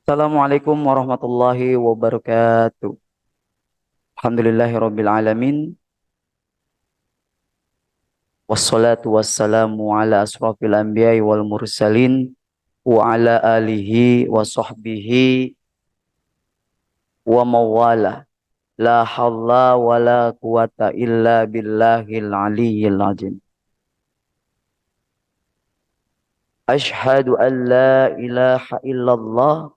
Assalamualaikum warahmatullahi wabarakatuh. Alhamdulillahirabbil alamin. Wassalatu wassalamu ala asrafil anbiya'i wal mursalin wa ala alihi wa sahbihi wa mawala. La hawla wa la quwata illa billahil aliyyil azim. Ashhadu an la ilaha illallah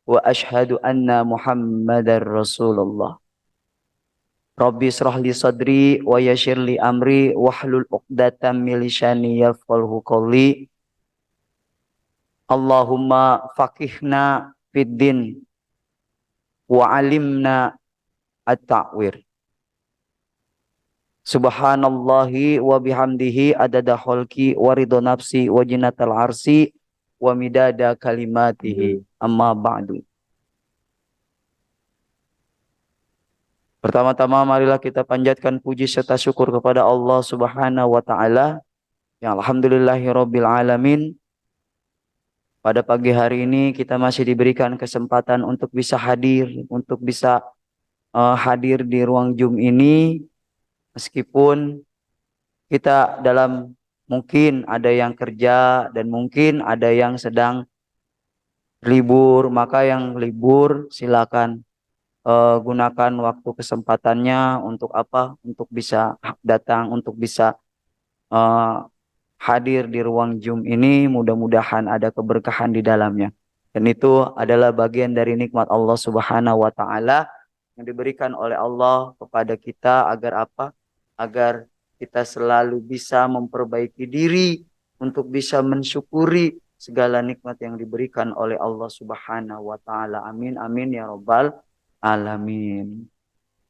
wa ashhadu anna Muhammadar Rasulullah. Rabbi israh li sadri wa yassir li amri wahlul 'uqdatam min lisani yafqahu qawli. Allahumma faqihna fid din wa 'allimna at-ta'wir. Subhanallahi wa bihamdihi adada khalqi wa ridha nafsi wa jinatal arsi wa midada kalimatihi. Amma ba'du. Pertama-tama marilah kita panjatkan puji serta syukur kepada Allah Subhanahu wa taala yang alhamdulillahirabbil alamin. Pada pagi hari ini kita masih diberikan kesempatan untuk bisa hadir, untuk bisa hadir di ruang Zoom ini, meskipun kita dalam mungkin ada yang kerja dan mungkin ada yang sedang libur, maka yang libur silakan gunakan waktu kesempatannya untuk apa? Untuk bisa datang, untuk bisa eh, hadir di ruang Zoom ini, mudah-mudahan ada keberkahan di dalamnya. Dan itu adalah bagian dari nikmat Allah Subhanahu wa taala yang diberikan oleh Allah kepada kita agar apa? Agar kita selalu bisa memperbaiki diri untuk bisa mensyukuri segala nikmat yang diberikan oleh Allah Subhanahu wa taala. Amin amin ya rabbal alamin.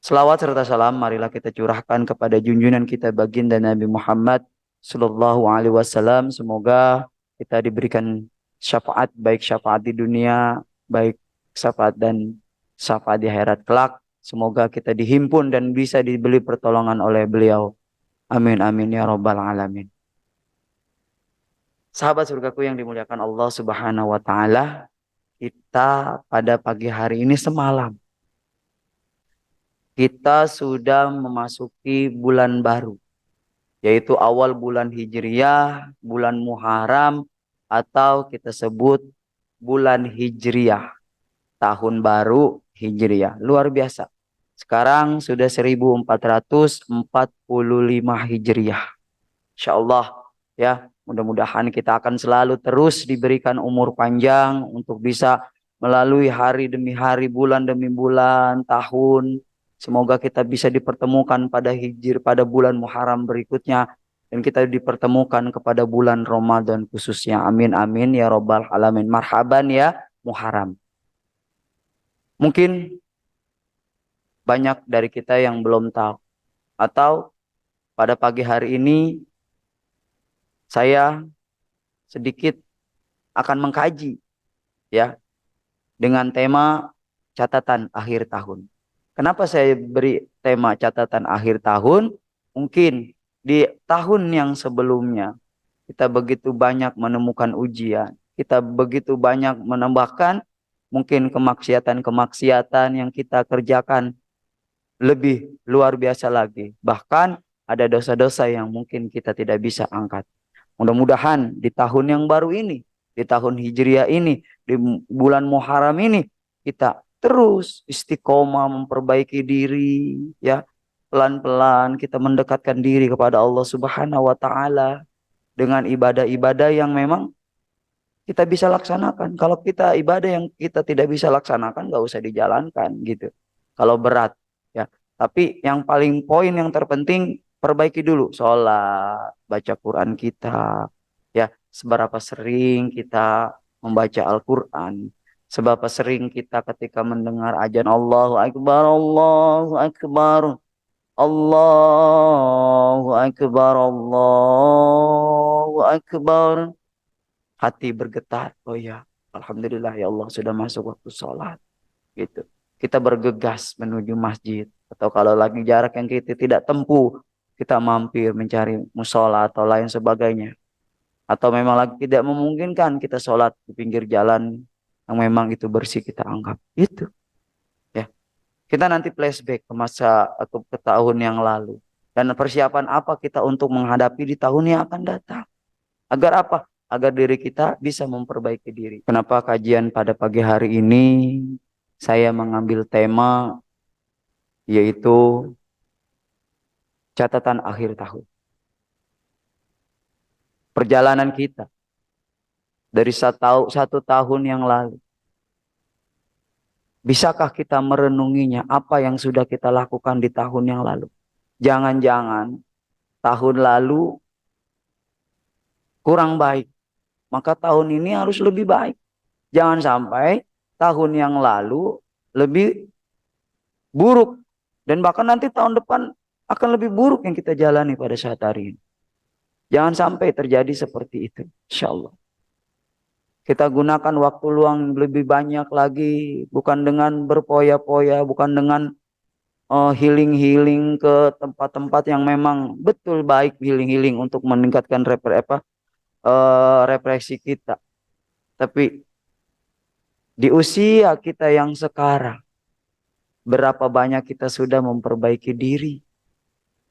Selawat serta salam marilah kita curahkan kepada junjungan kita baginda Nabi Muhammad Sallallahu Alaihi Wasallam. Semoga kita diberikan syafaat, baik syafaat di dunia, baik syafaat dan syafaat di akhirat kelak. Semoga kita dihimpun dan bisa diberi pertolongan oleh beliau. Amin amin ya rabbal alamin. Sahabat surgaku yang dimuliakan Allah Subhanahu wa taala, kita pada pagi hari ini semalam kita sudah memasuki bulan baru, yaitu awal bulan Hijriyah, bulan Muharram, atau kita sebut bulan Hijriyah, tahun baru Hijriyah. Luar biasa. Sekarang sudah 1445 Hijriyah. Insya Allah ya, mudah-mudahan kita akan selalu terus diberikan umur panjang untuk bisa melalui hari demi hari, bulan demi bulan, tahun. Semoga kita bisa dipertemukan pada bulan Muharram berikutnya, dan kita dipertemukan kepada bulan Ramadan khususnya. Amin amin ya robbal alamin. Marhaban ya Muharram. Mungkin banyak dari kita yang belum tahu, atau pada pagi hari ini saya sedikit akan mengkaji ya dengan tema catatan akhir tahun. Kenapa saya beri tema catatan akhir tahun? Mungkin di tahun yang sebelumnya kita begitu banyak menemukan ujian, kita begitu banyak menambahkan mungkin kemaksiatan-kemaksiatan yang kita kerjakan lebih luar biasa lagi. Bahkan ada dosa-dosa yang mungkin kita tidak bisa angkat. Mudah-mudahan di tahun yang baru ini, di tahun Hijriah ini, di bulan Muharram ini, kita terus istiqomah memperbaiki diri, ya. Pelan-pelan kita mendekatkan diri kepada Allah Subhanahu wa taala dengan ibadah-ibadah yang memang kita bisa laksanakan. Kalau kita ibadah yang kita tidak bisa laksanakan, nggak usah dijalankan gitu. Kalau berat, ya. Tapi yang paling poin yang terpenting, perbaiki dulu sholat, baca Quran kita, ya. Seberapa sering kita membaca Al-Quran, seberapa sering kita ketika mendengar ajan Allahu Akbar, Allahu Akbar, Allahu Akbar, Allahu Akbar, hati bergetar. Oh ya, alhamdulillah ya Allah sudah masuk waktu sholat. Gitu. Kita bergegas menuju masjid. Atau kalau lagi jarak yang kita tidak tempuh, kita mampir mencari musola atau lain sebagainya. Atau memang lagi tidak memungkinkan, kita sholat di pinggir jalan yang memang itu bersih kita anggap. Itu ya. Kita nanti flashback ke masa atau ke tahun yang lalu. Dan persiapan apa kita untuk menghadapi di tahun yang akan datang. Agar apa? Agar diri kita bisa memperbaiki diri. Kenapa kajian pada pagi hari ini saya mengambil tema yaitu catatan akhir tahun. Perjalanan kita dari satu tahun yang lalu. Bisakah kita merenunginya apa yang sudah kita lakukan di tahun yang lalu? Jangan-jangan tahun lalu kurang baik. Maka tahun ini harus lebih baik. Jangan sampai tahun yang lalu lebih buruk. Dan bahkan nanti tahun depan akan lebih buruk yang kita jalani pada saat hari ini. Jangan sampai terjadi seperti itu. Insya Allah. Kita gunakan waktu luang lebih banyak lagi. Bukan dengan berpoya-poya. Bukan dengan healing-healing ke tempat-tempat yang memang betul baik. Healing-healing untuk meningkatkan represi kita. Tapi di usia kita yang sekarang. Berapa banyak kita sudah memperbaiki diri.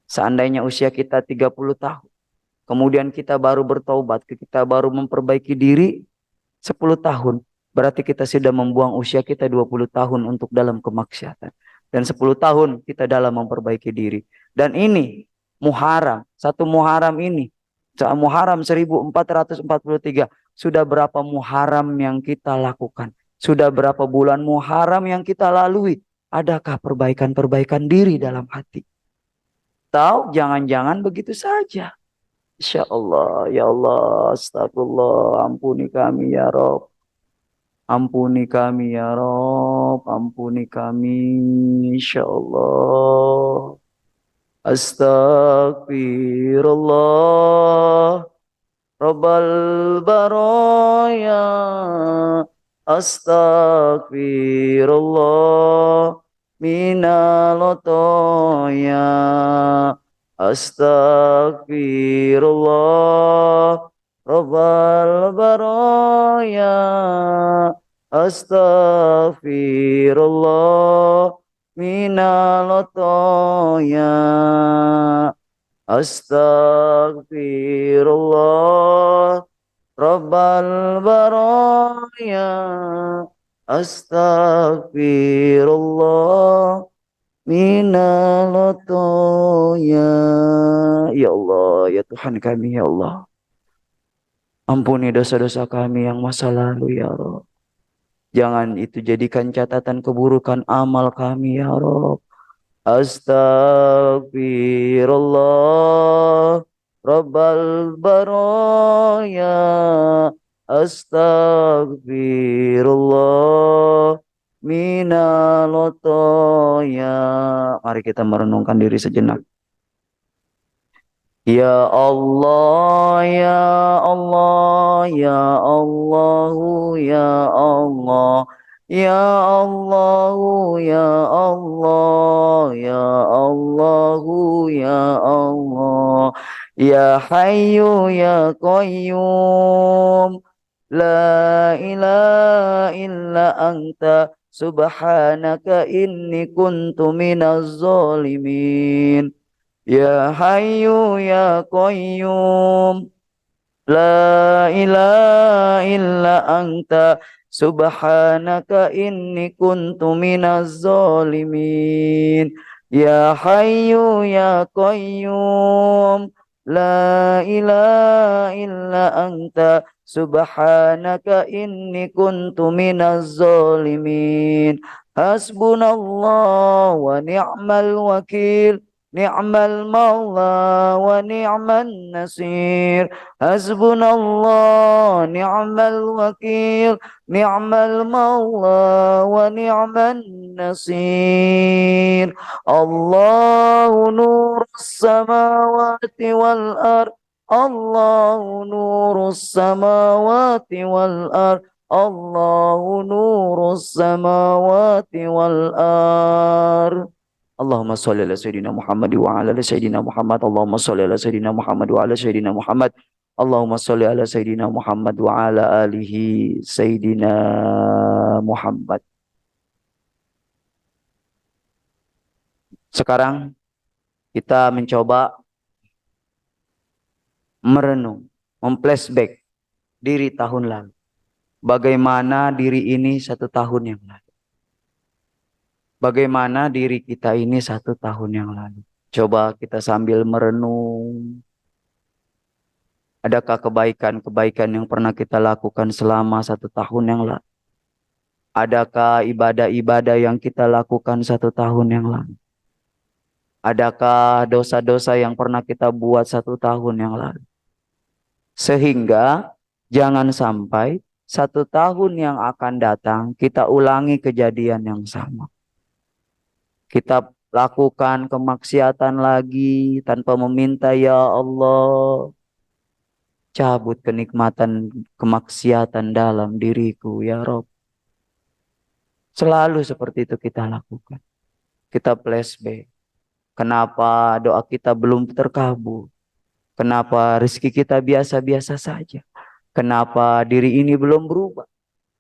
Seandainya usia kita 30 tahun. Kemudian kita baru bertaubat. Kita baru memperbaiki diri 10 tahun. Berarti kita sudah membuang usia kita 20 tahun untuk dalam kemaksiatan. Dan 10 tahun kita dalam memperbaiki diri. Dan ini Muharram. Satu Muharram ini. Muharram 1443. Sudah berapa Muharram yang kita lakukan? Sudah berapa bulan Muharram yang kita lalui? Adakah perbaikan-perbaikan diri dalam hati? Tahu jangan-jangan begitu saja. Insya Allah, ya Allah, astagfirullah, ampuni kami ya Rob. Ampuni kami ya Rob, ampuni kami, insya Allah. Astagfirullah, Rabbal baraya. Astagfirullah, minalotoya. Astagfirullah, Rabbal baraya. Astagfirullah, minalotoya. Astagfirullah, Rabbal baraya. Astagfirullah, minalotoya. Ya Allah, ya Tuhan kami, ya Allah. Ampuni dosa-dosa kami yang masa lalu, ya Rabb. Jangan itu jadikan catatan keburukan amal kami, ya Rabb. Astagfirullah, Rabbal baraya. Astagfirullah, minalotoya. Mari kita merenungkan diri sejenak. Ya Allah, ya Allah, ya Allahu, ya Allah. Ya Allah, ya Allah, ya Allahu, ya Allah. Ya Hayyu, ya Qayyum. La ilaha illa anta. Subhanaka inni kuntu minaz zalimin. Ya Hayyu ya Qayyum, la ilaha illa anta, subhanaka inni kuntu minaz zalimin. Ya Hayyu ya Qayyum, la ilaha illa anta, subhanaka inni kuntu minaz zalimin. Hasbunallah wa ni'mal wakil. Ni'mal maula wa ni'man nasir. Hasbunallah ni'mal wakil. Ni'mal maula wa ni'man nasir. Allahu nurus samawati wal ard. Allahu nurus samawati wal ard. Allahu nurus samawati wal ard. Allahumma sholli ala sayyidina Muhammad wa ala ali sayyidina Muhammad. Allahumma sholli ala sayyidina Muhammad wa ala sayyidina Muhammad. Allahumma sholli ala Sayyidina Muhammad wa ala alihi Sayyidina Muhammad. Sekarang kita mencoba merenung, memflashback diri tahun lalu. Bagaimana diri ini 1 tahun yang lalu. Bagaimana diri kita ini 1 tahun yang lalu. Coba kita sambil merenung. Adakah kebaikan-kebaikan yang pernah kita lakukan selama 1 tahun yang lalu? Adakah ibadah-ibadah yang kita lakukan 1 tahun yang lalu? Adakah dosa-dosa yang pernah kita buat 1 tahun yang lalu? Sehingga jangan sampai 1 tahun yang akan datang kita ulangi kejadian yang sama. Kita lakukan kemaksiatan lagi tanpa meminta, ya Allah, cabut kenikmatan kemaksiatan dalam diriku, ya Rob. Selalu seperti itu kita lakukan. Kita flashback. Kenapa doa kita belum terkabul? Kenapa rezeki kita biasa-biasa saja? Kenapa diri ini belum berubah?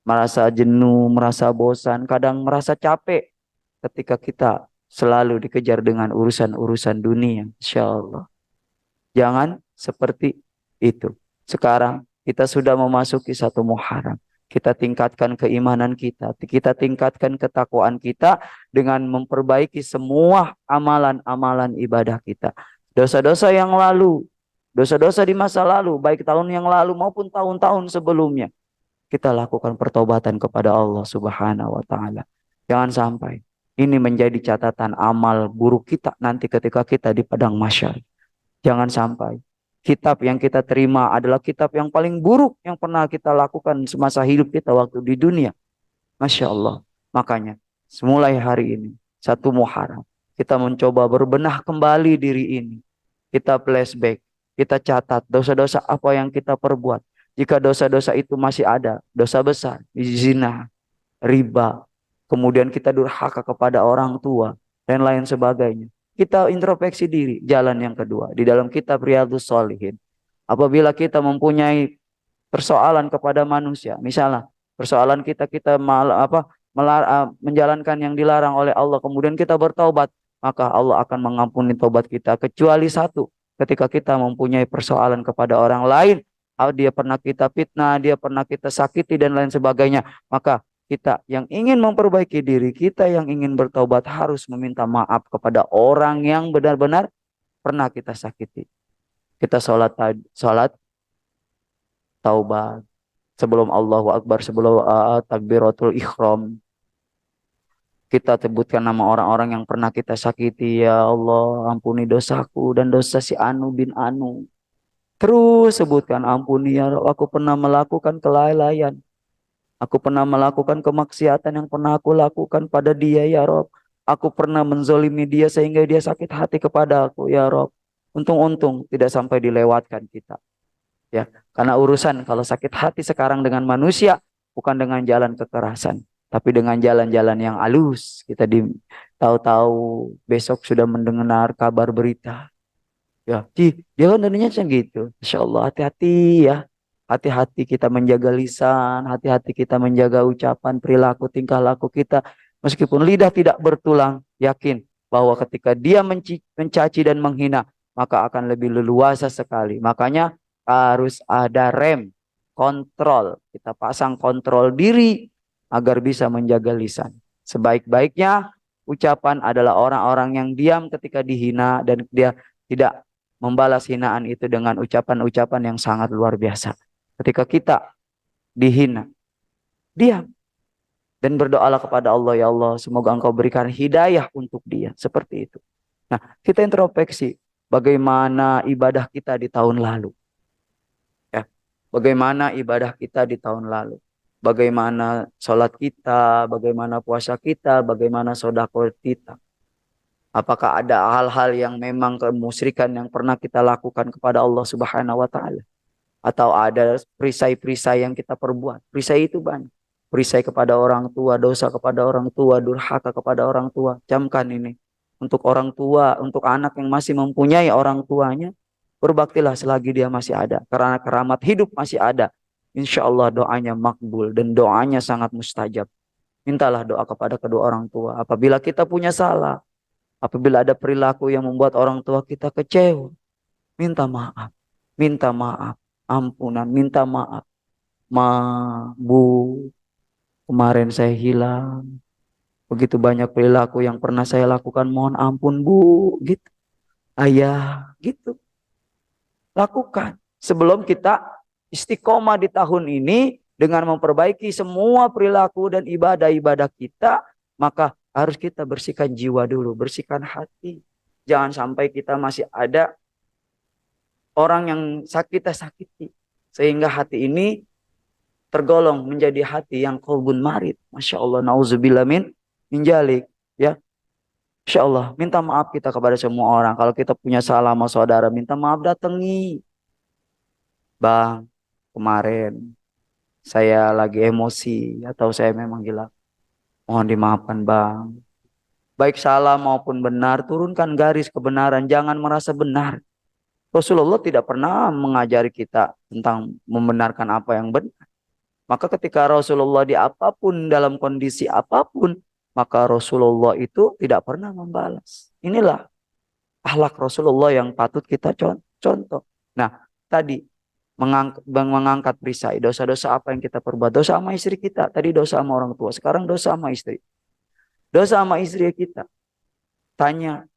Merasa jenuh, merasa bosan, kadang merasa capek ketika kita selalu dikejar dengan urusan-urusan dunia. Insya Allah. Jangan seperti itu. Sekarang kita sudah memasuki 1 Muharram. Kita tingkatkan keimanan kita. Kita tingkatkan ketakwaan kita dengan memperbaiki semua amalan-amalan ibadah kita. Dosa-dosa yang lalu, dosa-dosa di masa lalu, baik tahun yang lalu maupun tahun-tahun sebelumnya, kita lakukan pertobatan kepada Allah Subhanahu wa Ta'ala. Jangan sampai ini menjadi catatan amal buruk kita nanti ketika kita di padang mahsyar. Jangan sampai kitab yang kita terima adalah kitab yang paling buruk yang pernah kita lakukan semasa hidup kita waktu di dunia. Masya Allah. Makanya mulai hari ini 1 Muharram kita mencoba berbenah kembali diri ini. Kita flashback. Kita catat dosa-dosa apa yang kita perbuat. Jika dosa-dosa itu masih ada, dosa besar, zina, riba, kemudian kita durhaka kepada orang tua dan lain sebagainya. Kita introspeksi diri. Jalan yang kedua di dalam kitab Riyadhus Shalihin. Apabila kita mempunyai persoalan kepada manusia, misalnya persoalan kita menjalankan yang dilarang oleh Allah, kemudian kita bertaubat, maka Allah akan mengampuni taubat kita, kecuali satu, ketika kita mempunyai persoalan kepada orang lain, dia pernah kita fitnah, dia pernah kita sakiti dan lain sebagainya, maka kita yang ingin memperbaiki diri, kita yang ingin bertaubat harus meminta maaf kepada orang yang benar-benar pernah kita sakiti. Kita sholat taubat sebelum Allahu Akbar, sebelum takbiratul ihram. Kita sebutkan nama orang-orang yang pernah kita sakiti. Ya Allah, ampuni dosaku dan dosa si Anu bin Anu. Terus sebutkan, ampuni ya Allah, aku pernah melakukan kelalaian. Aku pernah melakukan kemaksiatan yang pernah aku lakukan pada dia, ya Rob. Aku pernah menzolimi dia sehingga dia sakit hati kepada aku, ya Rob. Untung-untung tidak sampai dilewatkan kita. Ya, karena urusan kalau sakit hati sekarang dengan manusia bukan dengan jalan kekerasan, tapi dengan jalan-jalan yang halus. Kita tahu-tahu besok sudah mendengar kabar berita. Ya, dia kan tadinya gitu. Insya Allah hati-hati ya. Hati-hati kita menjaga lisan, hati-hati kita menjaga ucapan, perilaku, tingkah laku kita. Meskipun lidah tidak bertulang, yakin bahwa ketika dia mencaci dan menghina, maka akan lebih leluasa sekali. Makanya harus ada rem, kontrol. Kita pasang kontrol diri agar bisa menjaga lisan. Sebaik-baiknya ucapan adalah orang-orang yang diam ketika dihina dan dia tidak membalas hinaan itu dengan ucapan-ucapan yang sangat luar biasa. Ketika kita dihina, diam dan berdoalah kepada Allah, ya Allah, semoga Engkau berikan hidayah untuk dia. Seperti itu. Nah, kita introspeksi bagaimana ibadah kita di tahun lalu. Ya, bagaimana ibadah kita di tahun lalu. Bagaimana sholat kita, bagaimana puasa kita, bagaimana sedekah kita. Apakah ada hal-hal yang memang kemusyrikan yang pernah kita lakukan kepada Allah Subhanahu wa Ta'ala? Atau ada perisai-perisai yang kita perbuat. Perisai itu banyak. Perisai kepada orang tua, dosa kepada orang tua, durhaka kepada orang tua. Camkan ini. Untuk orang tua, untuk anak yang masih mempunyai orang tuanya, Berbaktilah selagi dia masih ada. Karena keramat hidup masih ada. Insya Allah doanya makbul dan doanya sangat mustajab. Mintalah doa kepada kedua orang tua. Apabila kita punya salah, apabila ada perilaku yang membuat orang tua kita kecewa, minta maaf. Minta maaf. Ampunan, minta maaf. Ma, Bu, kemarin saya hilang. Begitu banyak perilaku yang pernah saya lakukan. Mohon ampun, Bu. Gitu. Ayah, gitu. Lakukan. Sebelum kita istiqomah di tahun ini dengan memperbaiki semua perilaku dan ibadah-ibadah kita, maka harus kita bersihkan jiwa dulu, bersihkan hati. Jangan sampai kita masih ada orang yang kita sakiti. Sehingga hati ini tergolong menjadi hati yang qalbun marid. Masya Allah, na'udzubillah min jalik. Ya, Insya Allah, minta maaf kita kepada semua orang. Kalau kita punya salah sama saudara, minta maaf, datangi. Bang, kemarin saya lagi emosi atau saya memang gila. Mohon dimaafkan bang. Baik salah maupun benar, turunkan garis kebenaran. Jangan merasa benar. Rasulullah tidak pernah mengajari kita tentang membenarkan apa yang benar. Maka ketika Rasulullah di apapun, dalam kondisi apapun, maka Rasulullah itu tidak pernah membalas. Inilah akhlak Rasulullah yang patut kita contoh. Nah, tadi mengangkat perisai. Dosa-dosa apa yang kita perbuat. Dosa sama istri kita. Tadi dosa sama orang tua. Sekarang dosa sama istri. Dosa sama istri kita. Tanya,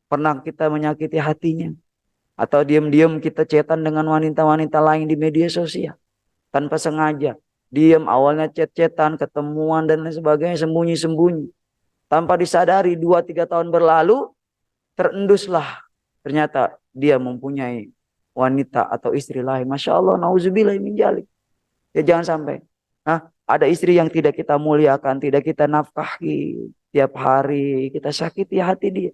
pernah kita menyakiti hatinya? Atau diam-diam kita chatan dengan wanita-wanita lain di media sosial. Tanpa sengaja. Diam, awalnya chat-chatan, ketemuan dan lain sebagainya. Sembunyi-sembunyi. Tanpa disadari 2-3 tahun berlalu. Terenduslah. Ternyata dia mempunyai wanita atau istri lain. Masya Allah, na'udzubillah min dzalik. Ya jangan sampai. Ada istri yang tidak kita muliakan, tidak kita nafkahi. Tiap hari kita sakiti hati dia.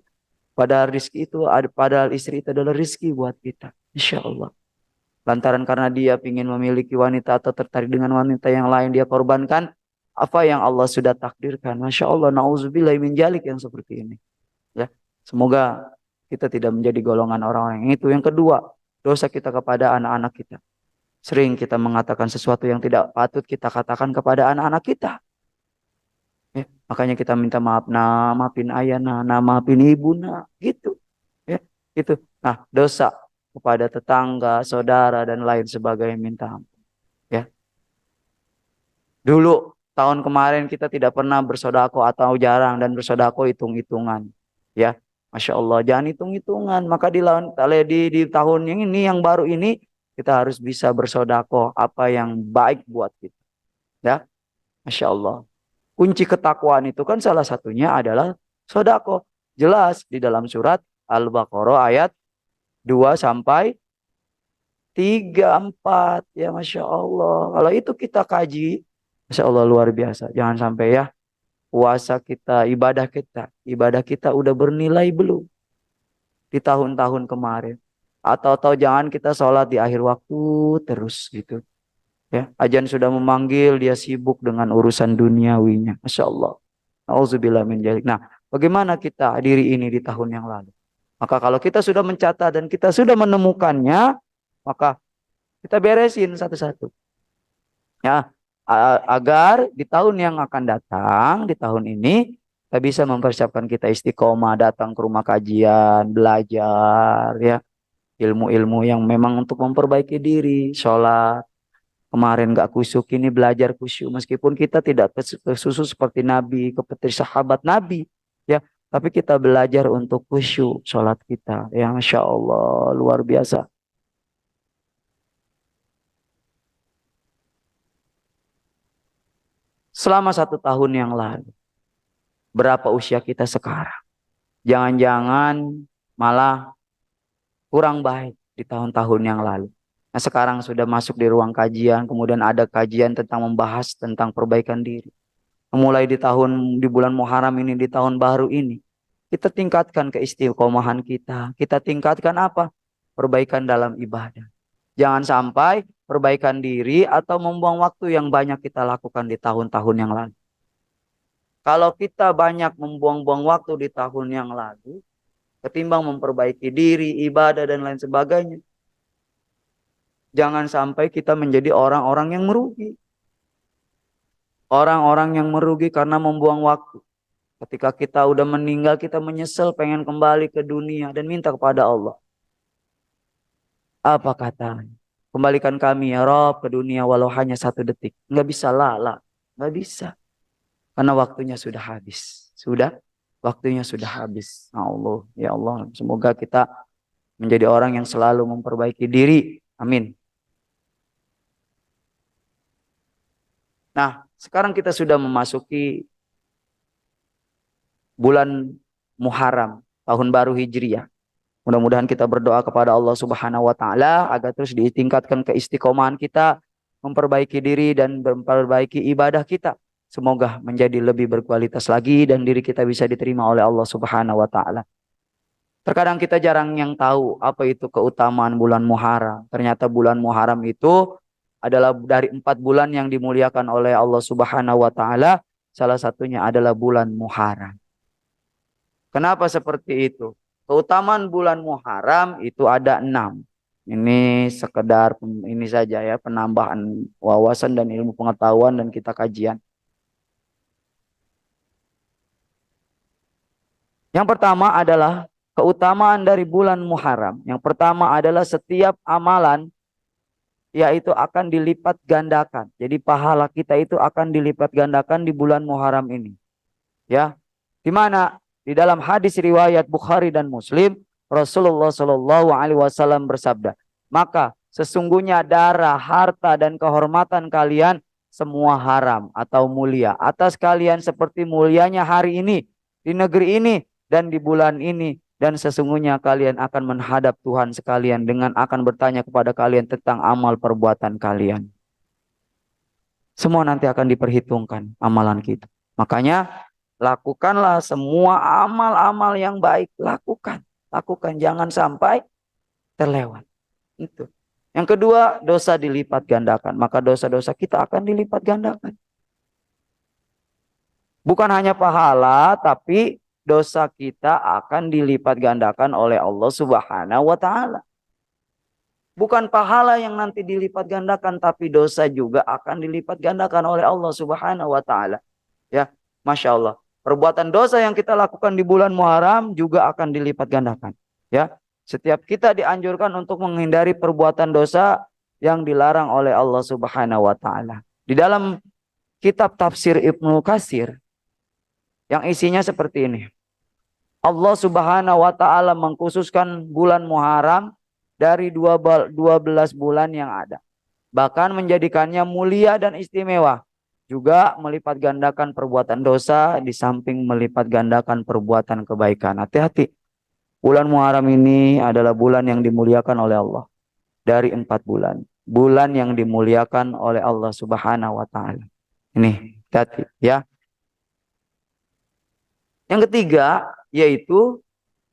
Padahal rizki itu, padahal istri itu adalah rizki buat kita. Insya Allah. Lantaran karena dia ingin memiliki wanita atau tertarik dengan wanita yang lain, dia korbankan apa yang Allah sudah takdirkan. Masya Allah, na'udzubillah min dzalik yang seperti ini. Ya, semoga kita tidak menjadi golongan orang-orang yang itu. Yang kedua, dosa kita kepada anak-anak kita. Sering kita mengatakan sesuatu yang tidak patut kita katakan kepada anak-anak kita. Ya, makanya kita minta maaf, nah, maafin ayah, nah, maafin ibu, nah, gitu. Ya, gitu. Nah, dosa kepada tetangga, saudara, dan lain sebagainya minta ampun. Ya. Dulu, tahun kemarin kita tidak pernah bersodako atau jarang dan bersodako hitung-hitungan. Ya, Masya Allah, jangan hitung-hitungan. Maka di tahun yang ini, yang baru ini, kita harus bisa bersodako apa yang baik buat kita. Ya, Masya Allah. Kunci ketakwaan itu kan salah satunya adalah sodako. Jelas di dalam surat Al-Baqarah ayat 2 sampai 3, 4. Ya Masya Allah. Kalau itu kita kaji, Masya Allah luar biasa. Jangan sampai ya, puasa kita, ibadah kita udah bernilai belum di tahun-tahun kemarin. Atau jangan kita sholat di akhir waktu terus gitu. Ya, azan sudah memanggil, dia sibuk dengan urusan duniawinya. Masya Allah. Auzubillah min dzalik. Nah, bagaimana kita diri ini di tahun yang lalu? Maka kalau kita sudah mencatat dan kita sudah menemukannya, maka kita beresin satu-satu. Ya, agar di tahun yang akan datang, di tahun ini, kita bisa mempersiapkan kita istiqomah, datang ke rumah kajian, belajar, ya, ilmu-ilmu yang memang untuk memperbaiki diri, sholat. Kemarin gak kusyuk, ini belajar kusyuk. Meskipun kita tidak kesusu seperti Nabi, seperti sahabat Nabi, ya, tapi kita belajar untuk kusyuk sholat kita. Ya, Masya Allah, luar biasa. Selama 1 tahun yang lalu, berapa usia kita sekarang? Jangan-jangan malah kurang baik di tahun-tahun yang lalu. Nah, sekarang sudah masuk di ruang kajian, kemudian ada kajian tentang membahas tentang perbaikan diri. Mulai di bulan Muharram ini, di tahun baru ini, kita tingkatkan keistiqomahan kita. Kita tingkatkan apa? Perbaikan dalam ibadah. Jangan sampai perbaikan diri atau membuang waktu yang banyak kita lakukan di tahun-tahun yang lalu. Kalau kita banyak membuang-buang waktu di tahun yang lalu, ketimbang memperbaiki diri, ibadah, dan lain sebagainya, Jangan sampai kita menjadi orang-orang yang merugi. Orang-orang yang merugi karena membuang waktu. Ketika kita udah meninggal, kita menyesal pengen kembali ke dunia dan minta kepada Allah. Apa kata? Kembalikan kami ya Rob ke dunia walau hanya 1 detik. Nggak bisa lah. Nggak bisa. Karena waktunya sudah habis. Waktunya sudah habis. Allah, ya Allah. Semoga kita menjadi orang yang selalu memperbaiki diri. Amin. Nah, sekarang kita sudah memasuki bulan Muharram, tahun baru Hijriah. Mudah-mudahan kita berdoa kepada Allah Subhanahu wa taala agar terus ditingkatkan keistiqomahan kita, memperbaiki diri dan memperbaiki ibadah kita. Semoga menjadi lebih berkualitas lagi dan diri kita bisa diterima oleh Allah Subhanahu wa taala. Terkadang kita jarang yang tahu apa itu keutamaan bulan Muharram. Ternyata bulan Muharram itu adalah dari 4 bulan yang dimuliakan oleh Allah Subhanahu wa taala. Salah satunya adalah bulan Muharram. Kenapa seperti itu? Keutamaan bulan Muharram itu ada 6. Ini sekedar ini saja ya, penambahan wawasan dan ilmu pengetahuan dan kita kajian. Yang pertama adalah keutamaan dari bulan Muharram. Yang pertama adalah setiap amalan yaitu akan dilipat gandakan. Jadi pahala kita itu akan dilipat gandakan di bulan Muharram ini. Ya. Di mana? Di dalam hadis riwayat Bukhari dan Muslim, Rasulullah Shallallahu alaihi wasallam bersabda, "Maka sesungguhnya darah, harta dan kehormatan kalian semua haram atau mulia atas kalian seperti mulianya hari ini di negeri ini dan di bulan ini, dan sesungguhnya kalian akan menghadap Tuhan sekalian dengan akan bertanya kepada kalian tentang amal perbuatan kalian." Semua nanti akan diperhitungkan amalan kita. Makanya lakukanlah semua amal-amal yang baik. Lakukan. Jangan sampai terlewat. Itu. Yang kedua, dosa dilipat gandakan. Maka dosa-dosa kita akan dilipat gandakan. Bukan hanya pahala, tapi dosa kita akan dilipat gandakan oleh Allah Subhanahu wa taala. Bukan pahala yang nanti dilipat gandakan, tapi dosa juga akan dilipat gandakan oleh Allah Subhanahu wa taala. Ya, Masya Allah. Perbuatan dosa yang kita lakukan di bulan Muharram juga akan dilipat gandakan. Ya, setiap kita dianjurkan untuk menghindari perbuatan dosa yang dilarang oleh Allah Subhanahu wa taala. Di dalam kitab tafsir Ibnu Katsir yang isinya seperti ini. Allah Subhanahu wa taala mengkhususkan bulan Muharram dari 12 bulan yang ada. Bahkan menjadikannya mulia dan istimewa. Juga melipat gandakan perbuatan dosa di samping melipat gandakan perbuatan kebaikan. Hati-hati. Bulan Muharram ini adalah bulan yang dimuliakan oleh Allah. Dari 4 bulan. Bulan yang dimuliakan oleh Allah Subhanahu wa taala. Ini, hati-hati ya. Yang ketiga yaitu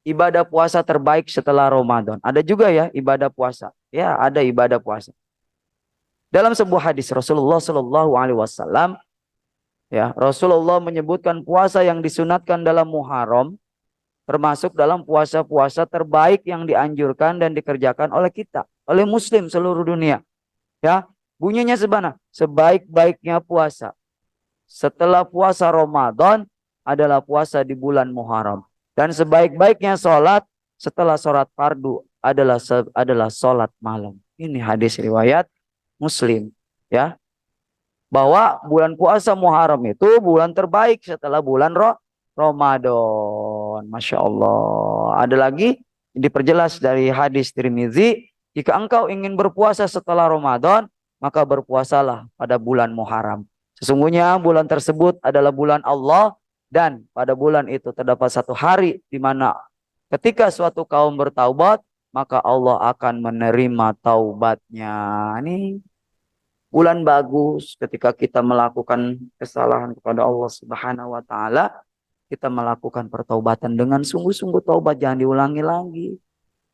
ibadah puasa terbaik setelah Ramadan. Ada juga ya ibadah puasa. Ya, ada ibadah puasa. Dalam sebuah hadis Rasulullah Shallallahu alaihi wasallam, ya, Rasulullah menyebutkan puasa yang disunatkan dalam Muharram termasuk dalam puasa-puasa terbaik yang dianjurkan dan dikerjakan oleh kita, oleh muslim seluruh dunia. Ya, bunyinya sebaik-baiknya puasa setelah puasa Ramadan adalah puasa di bulan Muharram. Dan sebaik-baiknya sholat setelah sholat fardu adalah sholat malam. Ini hadis riwayat Muslim, ya. Bahwa bulan puasa Muharram itu bulan terbaik setelah bulan Ramadan. Masya Allah. Ada lagi diperjelas dari hadis Tirmizi, jika engkau ingin berpuasa setelah Ramadan, maka berpuasalah pada bulan Muharram. Sesungguhnya bulan tersebut adalah bulan Allah, dan pada bulan itu terdapat satu hari di mana ketika suatu kaum bertaubat, maka Allah akan menerima taubatnya. Ini bulan bagus ketika kita melakukan kesalahan kepada Allah Subhanahu wa taala, kita melakukan pertaubatan dengan sungguh-sungguh taubat, jangan diulangi lagi.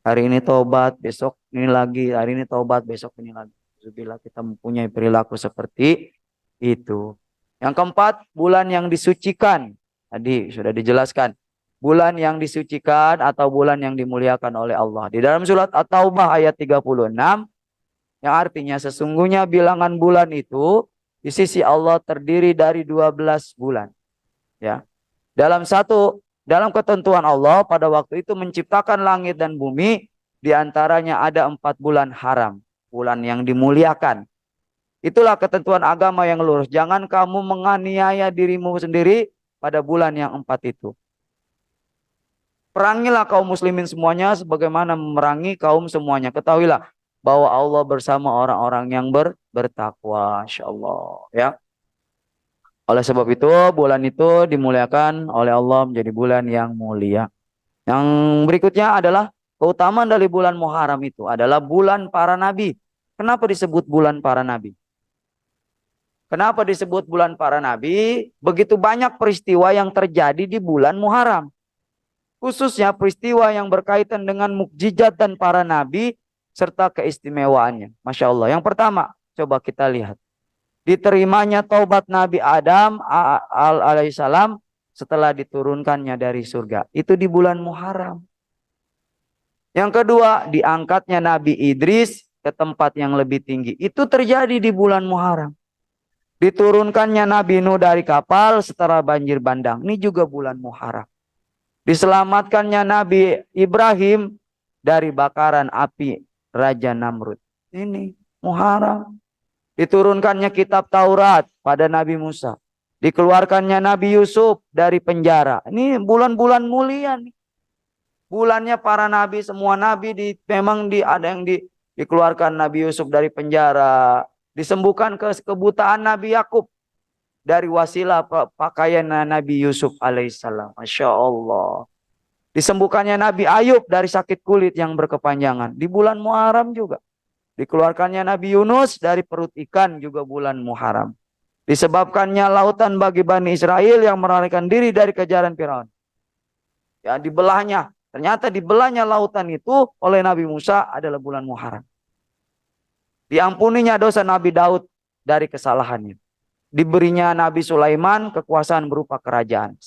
Hari ini taubat, besok ini lagi, hari ini taubat, besok ini lagi. Bila kita mempunyai perilaku seperti itu. Yang keempat, bulan yang disucikan. Tadi sudah dijelaskan. Bulan yang disucikan atau bulan yang dimuliakan oleh Allah. Di dalam surat At-Taubah ayat 36, Yang artinya sesungguhnya bilangan bulan itu di sisi Allah terdiri dari 12 bulan. Ya. Dalam ketentuan Allah pada waktu itu menciptakan langit dan bumi, di antaranya ada 4 bulan haram, bulan yang dimuliakan. Itulah ketentuan agama yang lurus. Jangan kamu menganiaya dirimu sendiri pada bulan yang 4 itu. Perangilah kaum muslimin semuanya sebagaimana memerangi kaum semuanya. Ketahuilah bahwa Allah bersama orang-orang yang bertakwa, insyaallah, ya. Oleh sebab itu, bulan itu dimuliakan oleh Allah menjadi bulan yang mulia. Yang berikutnya adalah keutamaan dari bulan Muharram itu adalah bulan para nabi. Kenapa disebut bulan para nabi? Kenapa disebut bulan para nabi? Begitu banyak peristiwa yang terjadi di bulan Muharram. Khususnya peristiwa yang berkaitan dengan mukjizat dan para nabi serta keistimewaannya. Masya Allah. Yang pertama, coba kita lihat. Diterimanya taubat Nabi Adam alaihissalam setelah diturunkannya dari surga. Itu di bulan Muharram. Yang kedua, diangkatnya Nabi Idris ke tempat yang lebih tinggi. Itu terjadi di bulan Muharram. Diturunkannya Nabi Nuh dari kapal setelah banjir bandang. Ini juga bulan Muharram. Diselamatkannya Nabi Ibrahim dari bakaran api Raja Namrud. Ini Muharram. Diturunkannya kitab Taurat pada Nabi Musa. Dikeluarkannya Nabi Yusuf dari penjara. Ini bulan-bulan mulia nih. Bulannya para nabi, semua nabi ada yang dikeluarkan Nabi Yusuf dari penjara. Disembuhkan kebutaan Nabi Yakub dari wasilah pakaian Nabi Yusuf alaihissalam. Masya Allah. Disembuhkannya Nabi Ayub dari sakit kulit yang berkepanjangan. Di bulan Muharram juga. Dikeluarkannya Nabi Yunus dari perut ikan juga bulan Muharram. Disebabkannya lautan bagi Bani Israel yang melarikan diri dari kejaran Firaun. Ya, dibelahnya. Ternyata dibelahnya lautan itu oleh Nabi Musa adalah bulan Muharram. Diampuninya dosa Nabi Daud dari kesalahannya. Diberinya Nabi Sulaiman kekuasaan berupa kerajaan.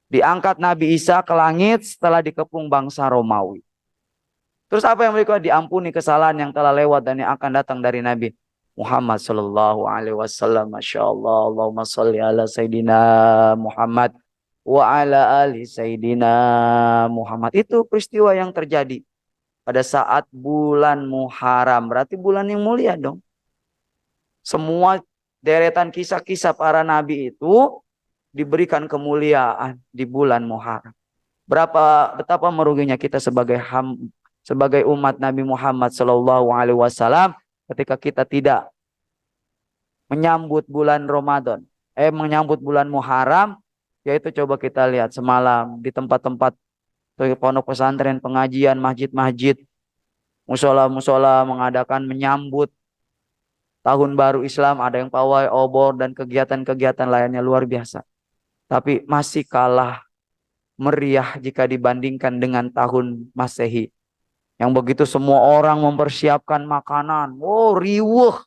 Diangkat Nabi Isa ke langit setelah dikepung bangsa Romawi. Terus apa yang berikutnya? Diampuni kesalahan yang telah lewat dan yang akan datang dari Nabi Muhammad sallallahu alaihi wasallam. Masya Allah. Allahumma salli ala Sayyidina Muhammad wa ala ali Sayyidina Muhammad. Itu peristiwa yang terjadi pada saat bulan Muharram. Berarti bulan yang mulia dong. Semua deretan kisah-kisah para nabi itu diberikan kemuliaan di bulan Muharram. Betapa meruginya kita sebagai umat Nabi Muhammad sallallahu alaihi wasallam ketika kita tidak menyambut bulan Ramadan, menyambut bulan Muharram, yaitu coba kita lihat semalam di tempat-tempat pondok pesantren, pengajian, masjid-masjid, musola-musola mengadakan menyambut tahun baru Islam, ada yang pawai obor dan kegiatan-kegiatan lainnya luar biasa. Tapi masih kalah meriah jika dibandingkan dengan tahun Masehi. Yang begitu semua orang mempersiapkan makanan. Oh, riuh.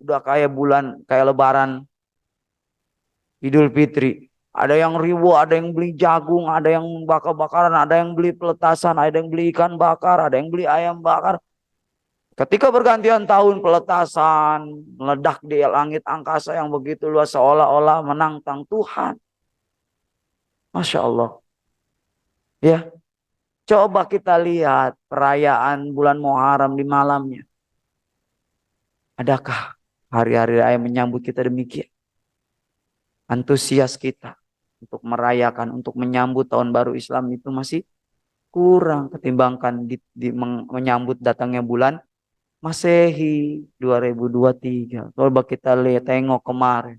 Udah kayak lebaran Idul Fitri. Ada yang riuh, ada yang beli jagung, ada yang bakar-bakaran, ada yang beli peletasan, ada yang beli ikan bakar, ada yang beli ayam bakar. Ketika bergantian tahun peletasan, meledak di langit angkasa yang begitu luas seolah-olah menantang Tuhan. Masya Allah. Ya. Coba kita lihat perayaan bulan Muharram di malamnya. Adakah hari-hari raya menyambut kita demikian? Antusias kita untuk merayakan, untuk menyambut tahun baru Islam itu masih kurang ketimbangkan menyambut datangnya bulan Masehi 2023. Coba kita lihat, tengok kemarin.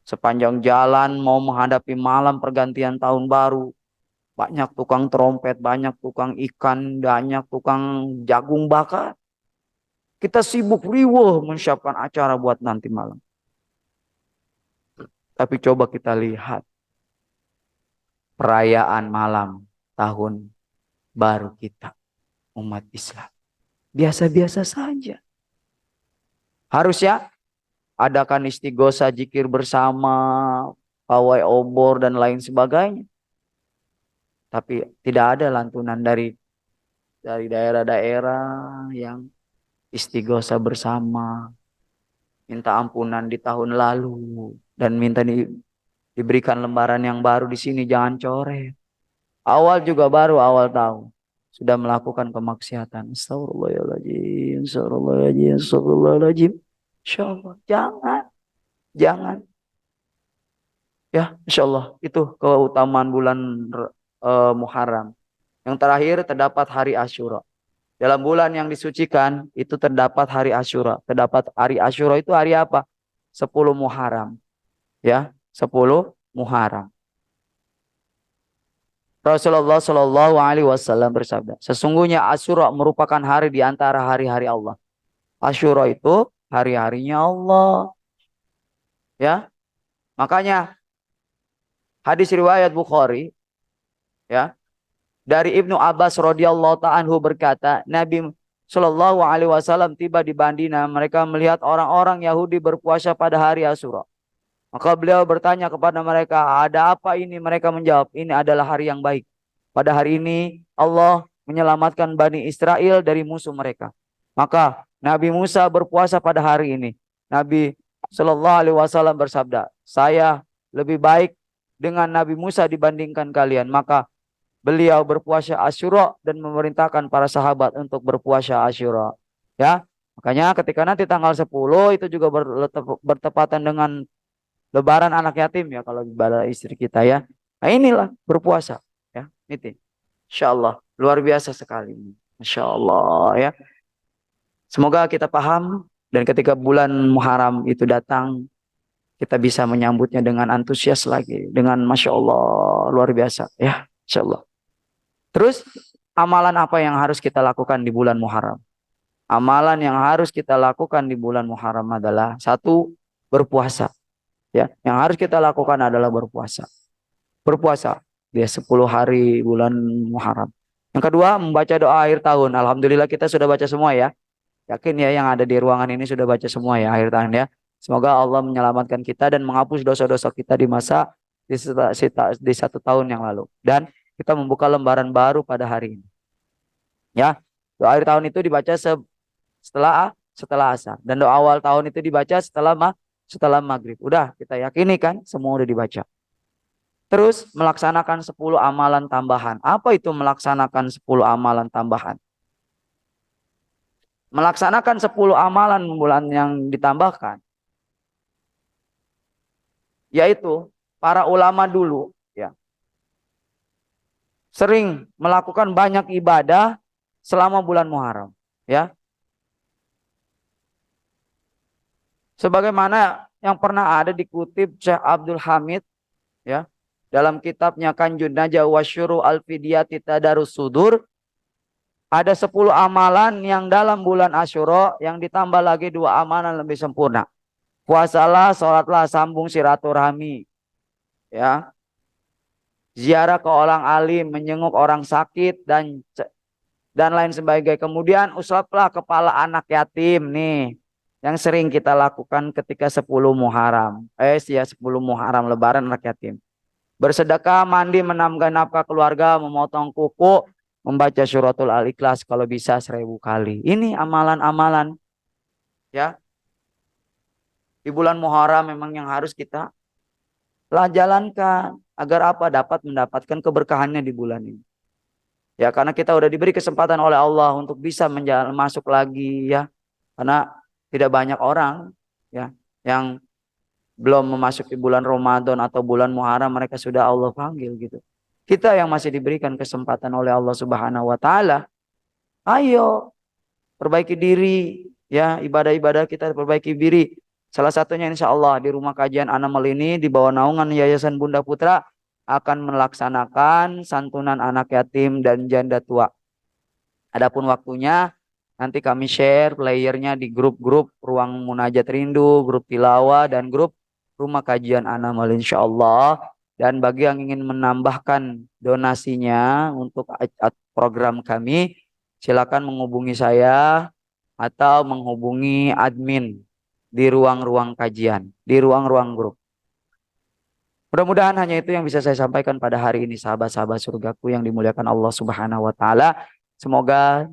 Sepanjang jalan mau menghadapi malam pergantian tahun baru. Banyak tukang trompet, banyak tukang ikan, banyak tukang jagung bakar. Kita sibuk riweuh menyiapkan acara buat nanti malam. Tapi coba kita lihat perayaan malam tahun baru kita, umat Islam. Biasa-biasa saja. Harusnya adakan istighosa, zikir bersama, pawai obor dan lain sebagainya. Tapi tidak ada lantunan dari daerah-daerah yang Istighosa bersama, minta ampunan di tahun lalu, dan diberikan lembaran yang baru di sini, jangan coret. Awal juga baru awal tahun sudah melakukan kemaksiatan. Astagfirullahaladzim, astagfirullahaladzim, astagfirullahaladzim. Insyaallah, jangan. Ya, insyaallah itu keutamaan bulan Muharram. Yang terakhir terdapat hari Asyura. Dalam bulan yang disucikan itu terdapat hari Asyura. Terdapat hari Asyura itu hari apa? 10 Muharram. Ya, 10 Muharram. Rasulullah Shallallahu Alaihi Wasallam bersabda, sesungguhnya Asyura merupakan hari di antara hari-hari Allah. Asyura itu hari-harinya Allah. Ya, makanya hadis riwayat Bukhari, ya, dari Ibnu Abbas radhiyallahu ta'anhu berkata, Nabi Shallallahu Alaihi Wasallam tiba di Madinah, mereka melihat orang-orang Yahudi berpuasa pada hari Asyura. Maka beliau bertanya kepada mereka, ada apa ini? Mereka menjawab, ini adalah hari yang baik. Pada hari ini Allah menyelamatkan Bani Israel dari musuh mereka. Maka Nabi Musa berpuasa pada hari ini. Nabi Shallallahu Alaihi Wasallam bersabda, saya lebih baik dengan Nabi Musa dibandingkan kalian. Maka beliau berpuasa Asyura dan memerintahkan para sahabat untuk berpuasa Asyura. Ya, makanya ketika nanti tanggal 10 itu juga bertepatan dengan Lebaran anak yatim ya kalau ibadah istri kita ya. Nah inilah berpuasa ya. Ini Insya Allah luar biasa sekali. Insya Allah ya. Semoga kita paham dan ketika bulan Muharram itu datang kita bisa menyambutnya dengan antusias lagi, dengan Masya Allah luar biasa ya. Insya Allah. Terus amalan apa yang harus kita lakukan di bulan Muharram? Amalan yang harus kita lakukan di bulan Muharram adalah satu, berpuasa. Ya, yang harus kita lakukan adalah berpuasa. Berpuasa dia 10 hari bulan Muharram. Yang kedua, membaca doa akhir tahun. Alhamdulillah kita sudah baca semua ya. Yakin ya yang ada di ruangan ini sudah baca semua ya akhir tahun ya. Semoga Allah menyelamatkan kita dan menghapus dosa-dosa kita di masa di 1 tahun yang lalu. Dan kita membuka lembaran baru pada hari ini. Ya, doa akhir tahun itu dibaca setelah asar dan doa awal tahun itu dibaca setelah maghrib. Udah kita yakini kan semua udah dibaca. Terus melaksanakan 10 amalan tambahan. Apa itu melaksanakan 10 amalan tambahan? Melaksanakan 10 amalan bulan yang ditambahkan. Yaitu para ulama dulu ya sering melakukan banyak ibadah selama bulan Muharram. Ya. Sebagaimana yang pernah ada dikutip Syekh Abdul Hamid ya dalam kitabnya Kanjun Najah Wasyuru Al-Fidiyati Tadarus Sudur, ada 10 amalan yang dalam bulan Asyura yang ditambah lagi 2 amalan lebih sempurna. Puasalah, sholatlah, sambung silaturahmi. Ya. Ziarah ke orang alim, menjenguk orang sakit dan lain sebagainya. Kemudian usaplah kepala anak yatim nih yang sering kita lakukan ketika 10 Muharram. 10 Muharram lebaran anak yatim. Bersedekah, mandi, menambahkan nafkah keluarga, memotong kuku, membaca suratul Al-Ikhlas kalau bisa 1000 kali. Ini amalan-amalan ya. Di bulan Muharram memang yang harus kita jalankan agar apa? Dapat mendapatkan keberkahannya di bulan ini. Ya, karena kita udah diberi kesempatan oleh Allah untuk bisa masuk lagi ya. Karena tidak banyak orang ya yang belum memasuki bulan Ramadan atau bulan Muharram mereka sudah Allah panggil gitu. Kita yang masih diberikan kesempatan oleh Allah Subhanahu wa taala, ayo perbaiki diri ya, ibadah-ibadah kita perbaiki diri. Salah satunya insya Allah di rumah kajian Anamal ini di bawah naungan Yayasan Bunda Putra akan melaksanakan santunan anak yatim dan janda tua. Adapun waktunya nanti kami share playernya di grup-grup Ruang Munajat Rindu, grup Tilawah, dan grup Rumah Kajian Anamal insyaallah. Dan bagi yang ingin menambahkan donasinya untuk program kami, silakan menghubungi saya atau menghubungi admin di ruang-ruang kajian, di ruang-ruang grup. Mudah-mudahan hanya itu yang bisa saya sampaikan pada hari ini sahabat-sahabat surgaku yang dimuliakan Allah Subhanahu wa taala. Semoga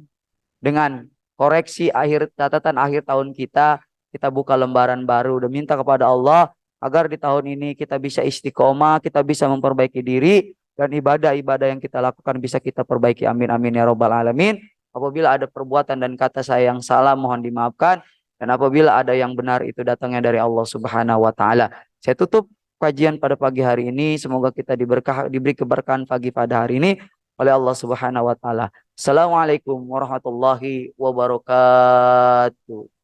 dengan koreksi akhir catatan akhir tahun kita buka lembaran baru dan minta kepada Allah agar di tahun ini kita bisa istiqomah, kita bisa memperbaiki diri dan ibadah-ibadah yang kita lakukan bisa kita perbaiki. Amin amin ya robbal alamin. Apabila ada perbuatan dan kata saya yang salah mohon dimaafkan, dan apabila ada yang benar itu datangnya dari Allah Subhanahu wa taala. Saya tutup kajian pada pagi hari ini. Semoga kita diberi keberkahan pagi pada hari ini oleh Allah Subhanahu wa taala. Assalamualaikum warahmatullahi wabarakatuh.